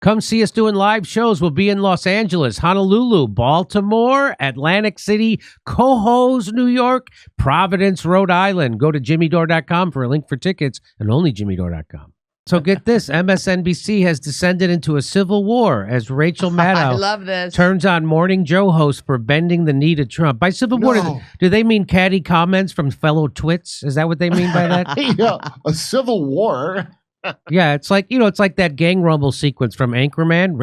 Come see us doing live shows. We'll be in Los Angeles, Honolulu, Baltimore, Atlantic City, Cohoes, New York, Providence, Rhode Island. Go to jimmydore.com for a link for tickets, and only jimmydore.com. So get this, MSNBC has descended into a civil war as Rachel Maddow I love this. turns on Morning Joe host for bending the knee to Trump. By civil war, do they mean catty comments from fellow twits? Is that what they mean by that? Yeah, a civil war. Yeah, it's like, it's like that gang rumble sequence from Anchorman.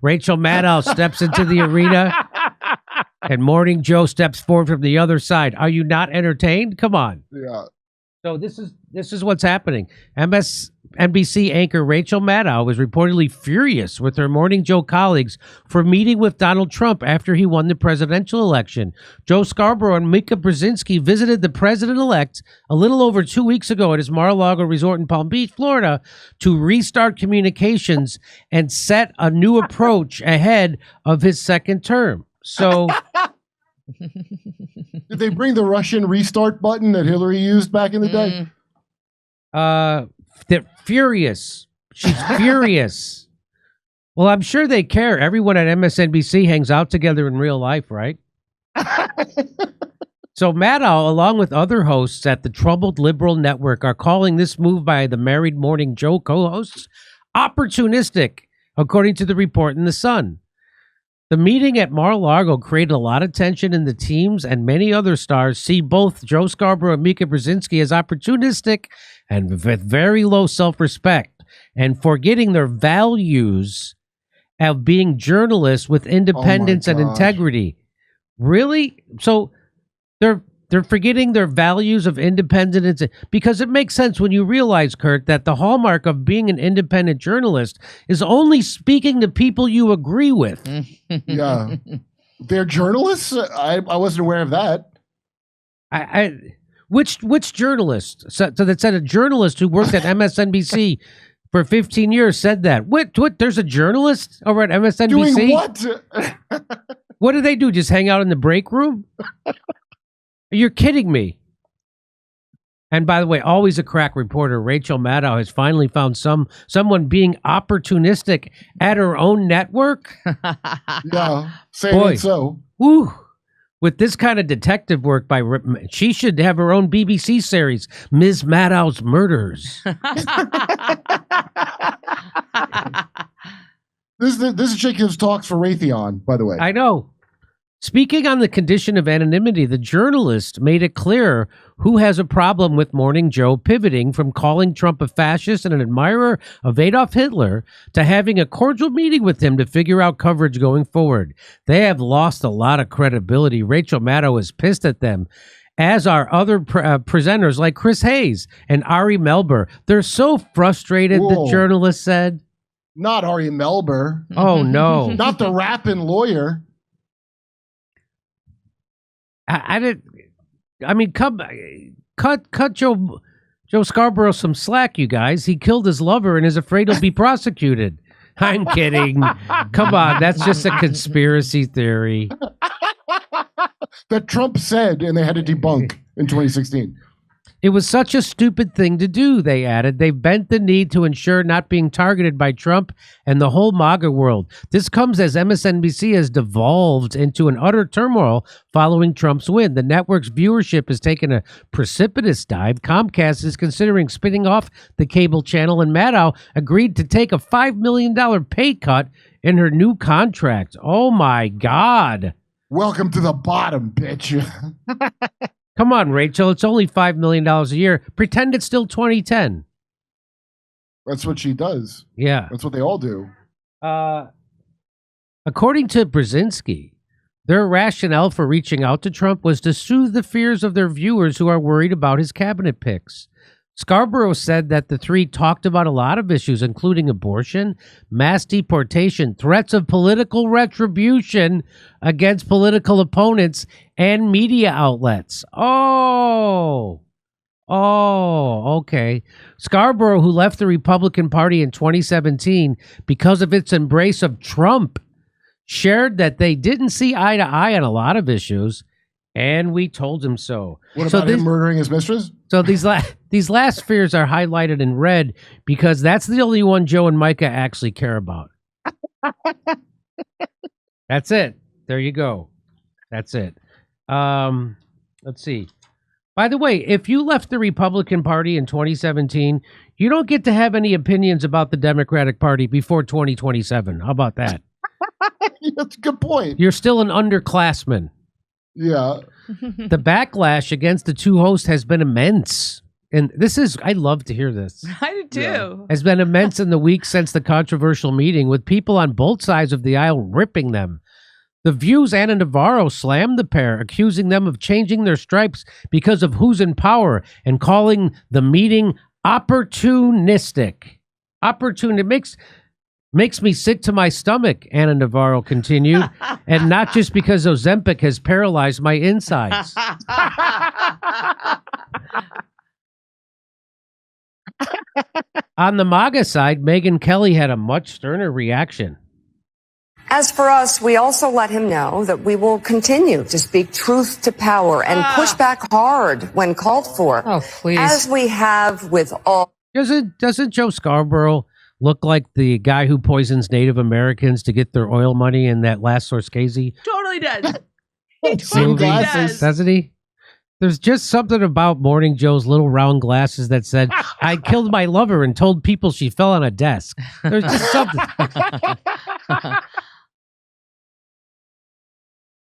Rachel Maddow steps into the arena and Morning Joe steps forward from the other side. Are you not entertained? Come on. Yeah. So this is what's happening. MSNBC anchor Rachel Maddow was reportedly furious with her Morning Joe colleagues for meeting with Donald Trump after he won the presidential election. Joe Scarborough and Mika Brzezinski visited the president-elect a little over 2 weeks ago at his Mar-a-Lago resort in Palm Beach, Florida, to restart communications and set a new approach ahead of his second term. So... Did they bring the Russian restart button that Hillary used back in the day? They're furious. She's furious. Well, I'm sure they care. Everyone at MSNBC hangs out together in real life, right? So Maddow, along with other hosts at the troubled liberal network, are calling this move by the married Morning Joe co-hosts opportunistic, according to the report in The Sun. The meeting at Mar-a-Lago created a lot of tension in the teams, and many other stars see both Joe Scarborough and Mika Brzezinski as opportunistic and with very low self-respect and forgetting their values of being journalists with independence and integrity. Really? So they're forgetting their values of independence, because it makes sense when you realize, Kurt, that the hallmark of being an independent journalist is only speaking to people you agree with. Yeah. They're journalists? I wasn't aware of that. Which journalist? So that said, a journalist who worked at MSNBC for 15 years said that. What? There's a journalist over at MSNBC? Doing what? What do they do? Just hang out in the break room? You're kidding me. And by the way, always a crack reporter, Rachel Maddow has finally found someone being opportunistic at her own network. Yeah, saying so. Woo. With this kind of detective work, she should have her own BBC series, Ms. Maddow's Murders. This is chick gives talks for Raytheon, by the way. I know. Speaking on the condition of anonymity, the journalist made it clear who has a problem with Morning Joe pivoting from calling Trump a fascist and an admirer of Adolf Hitler to having a cordial meeting with him to figure out coverage going forward. They have lost a lot of credibility. Rachel Maddow is pissed at them, as are other presenters like Chris Hayes and Ari Melber. They're so frustrated, the journalist said. Not Ari Melber. Oh, no. Not the rapping lawyer. Cut Joe Scarborough some slack, you guys. He killed his lover and is afraid he'll be prosecuted. I'm kidding. Come on, that's just a conspiracy theory. That Trump said, and they had to debunk in 2016. It was such a stupid thing to do, they added. They've bent the knee to ensure not being targeted by Trump and the whole MAGA world. This comes as MSNBC has devolved into an utter turmoil following Trump's win. The network's viewership has taken a precipitous dive. Comcast is considering spinning off the cable channel, and Maddow agreed to take a $5 million pay cut in her new contract. Oh, my God. Welcome to the bottom, bitch. Come on, Rachel. It's only $5 million a year. Pretend it's still 2010. That's what she does. Yeah. That's what they all do. According to Brzezinski, their rationale for reaching out to Trump was to soothe the fears of their viewers who are worried about his cabinet picks. Scarborough said that the three talked about a lot of issues, including abortion, mass deportation, threats of political retribution against political opponents, and media outlets. Oh, okay. Scarborough, who left the Republican Party in 2017 because of its embrace of Trump, shared that they didn't see eye to eye on a lot of issues, and we told him so. What about him murdering his mistress? So these last fears are highlighted in red because that's the only one Joe and Mika actually care about. That's it. There you go. That's it. Let's see. By the way, if you left the Republican Party in 2017, you don't get to have any opinions about the Democratic Party before 2027. How about that? That's a good point. You're still an underclassman. Yeah. The backlash against the two hosts has been immense. And I love to hear this. I do too. Yeah. Has been immense in the weeks since the controversial meeting, with people on both sides of the aisle ripping them. The View's Anna Navarro slammed the pair, accusing them of changing their stripes because of who's in power and calling the meeting opportunistic. It makes me sick to my stomach, Anna Navarro continued, and not just because Ozempic has paralyzed my insides. On the MAGA side, Megyn Kelly had a much sterner reaction. As for us, we also let him know that we will continue to speak truth to power and push back hard when called for. Oh, please. As we have with all. Doesn't Joe Scarborough look like the guy who poisons Native Americans to get their oil money in that Last Scorsese? Totally does. He Same totally glasses. does. Doesn't he? There's just something about Morning Joe's little round glasses that said, I killed my lover and told people she fell on a desk. There's just something.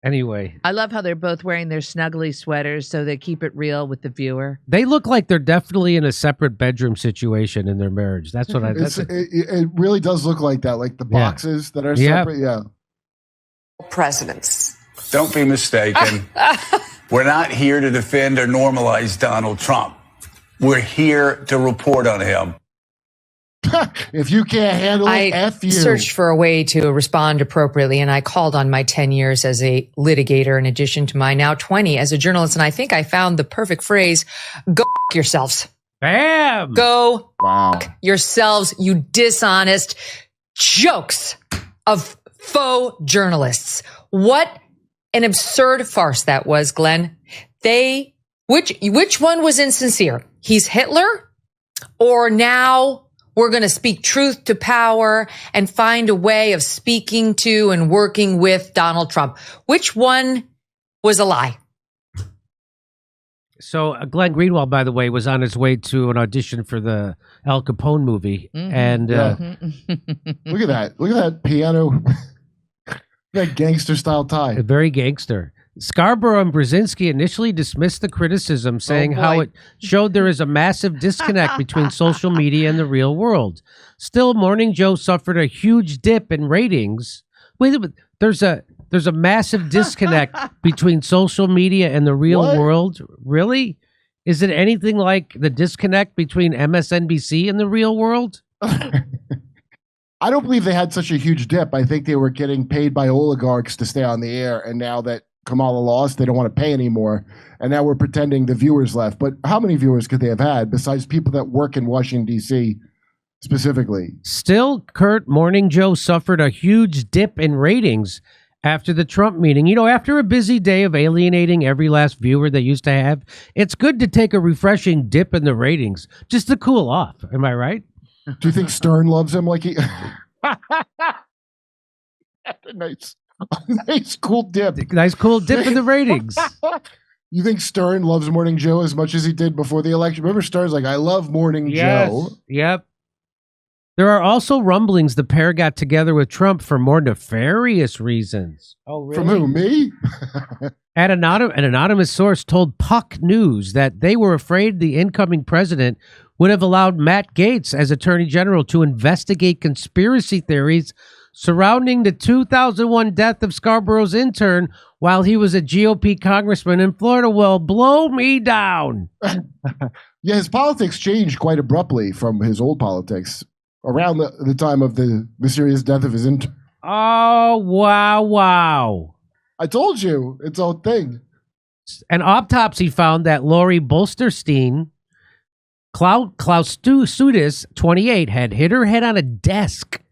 Anyway, I love how they're both wearing their snuggly sweaters so they keep it real with the viewer. they look like they're definitely in a separate bedroom situation in their marriage. That's what I. It really does look like that, like the boxes that are Yeah. separate. Yeah. Presidents. Don't be mistaken. We're not here to defend or normalize Donald Trump. We're here to report on him. If you can't handle it, F you. Searched for a way to respond appropriately, and I called on my 10 years as a litigator in addition to my now 20 as a journalist, and I think I found the perfect phrase, go f- yourselves. Bam! Go Wow. f- yourselves, you dishonest jokes of faux journalists. What an absurd farce that was, Glenn. Which one was insincere? He's Hitler? Or now we're going to speak truth to power and find a way of speaking to and working with Donald Trump? Which one was a lie? So Glenn Greenwald, by the way, was on his way to an audition for the Al Capone movie, and Look at that. Look at that piano. That gangster style tie. very gangster. Scarborough and Brzezinski initially dismissed the criticism, saying how it showed there is a massive disconnect between social media and the real world. Still, Morning Joe suffered a huge dip in ratings. Wait a minute, there's a massive disconnect between social media and the real What? world. Really? Is it anything like the disconnect between MSNBC and the real world? I don't believe they had such a huge dip. I think they were getting paid by oligarchs to stay on the air, and now that Kamala lost, they don't want to pay anymore. And now we're pretending the viewers left. But how many viewers could they have had besides people that work in Washington, D.C. specifically? Still, Kurt, Morning Joe suffered a huge dip in ratings after the Trump meeting. You know, after a busy day of alienating every last viewer they used to have, it's good to take a refreshing dip in the ratings just to cool off. Am I right? Do you think Stern loves him like he... nice cool dip. Nice cool dip in the ratings. You think Stern loves Morning Joe as much as he did before the election? Remember, Stern's like, I love Morning Joe. Yep. There are also rumblings the pair got together with Trump for more nefarious reasons. Oh, really? From who? Me? An anonymous source told Puck News that they were afraid the incoming president would have allowed Matt Gaetz as Attorney General to investigate conspiracy theories surrounding the 2001 death of Scarborough's intern while he was a GOP congressman in Florida. Well, blow me down. Yeah, his politics changed quite abruptly from his old politics around the time of the mysterious death of his intern. Oh, wow. I told you, it's a thing. An autopsy found that Lori Bolsterstein, Klaus Studis, 28, had hit her head on a desk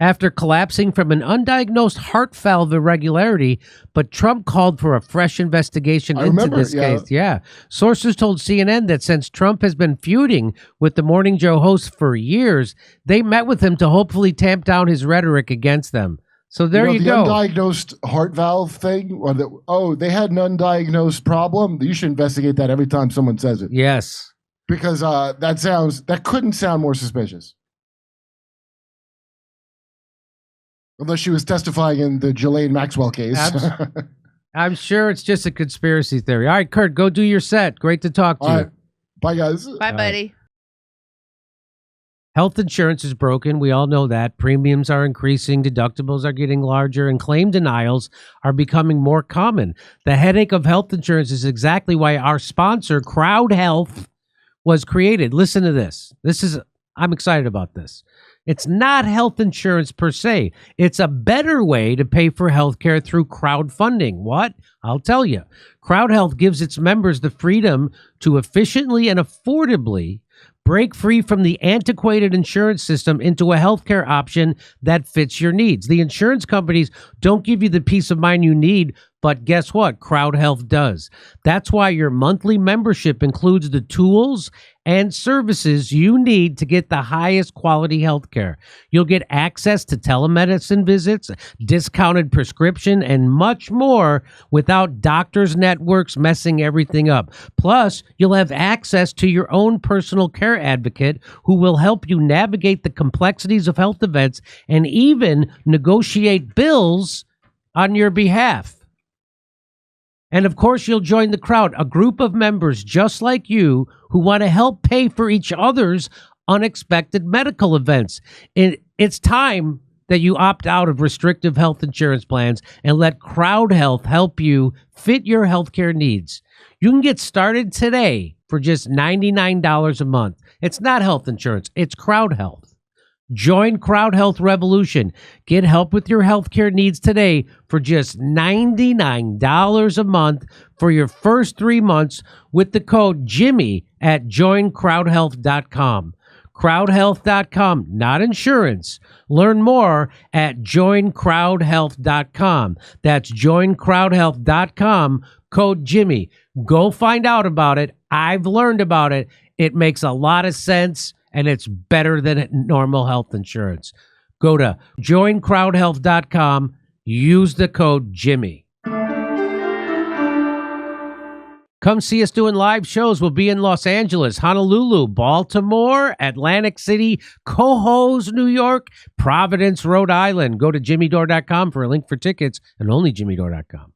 after collapsing from an undiagnosed heart valve irregularity, but Trump called for a fresh investigation into this case. Yeah. Sources told CNN that since Trump has been feuding with the Morning Joe host for years, they met with him to hopefully tamp down his rhetoric against them. So there you go. The undiagnosed heart valve thing, or they had an undiagnosed problem. You should investigate that every time someone says it. Yes. Because that couldn't sound more suspicious. Unless she was testifying in the Ghislaine Maxwell case. I'm sure it's just a conspiracy theory. All right, Kurt, go do your set. Great to talk to you. Right. Bye, guys. Bye, buddy. Health insurance is broken. We all know that. Premiums are increasing, deductibles are getting larger, and claim denials are becoming more common. The headache of health insurance is exactly why our sponsor, CrowdHealth, was created. Listen to this. I'm excited about this. It's not health insurance per se. It's a better way to pay for healthcare through crowdfunding. What? I'll tell you. CrowdHealth gives its members the freedom to efficiently and affordably break free from the antiquated insurance system into a healthcare option that fits your needs. The insurance companies don't give you the peace of mind you need, but guess what? CrowdHealth does. That's why your monthly membership includes the tools and services you need to get the highest quality healthcare. You'll get access to telemedicine visits, discounted prescription, and much more without doctors' networks messing everything up. Plus, you'll have access to your own personal care advocate who will help you navigate the complexities of health events and even negotiate bills on your behalf. And of course, you'll join the crowd, a group of members just like you who want to help pay for each other's unexpected medical events. It's time that you opt out of restrictive health insurance plans and let CrowdHealth help you fit your healthcare needs. You can get started today for just $99 a month. It's not health insurance, it's CrowdHealth. Join CrowdHealth Revolution. Get help with your healthcare needs today for just $99 a month for your first 3 months with the code Jimmy at joincrowdhealth.com. Crowdhealth.com, not insurance. Learn more at joincrowdhealth.com. That's joincrowdhealth.com, code Jimmy. Go find out about it. I've learned about it. It makes a lot of sense. And it's better than normal health insurance. Go to joincrowdhealth.com. Use the code Jimmy. Come see us doing live shows. We'll be in Los Angeles, Honolulu, Baltimore, Atlantic City, Cohoes, New York, Providence, Rhode Island. Go to jimmydore.com for a link for tickets and only jimmydore.com.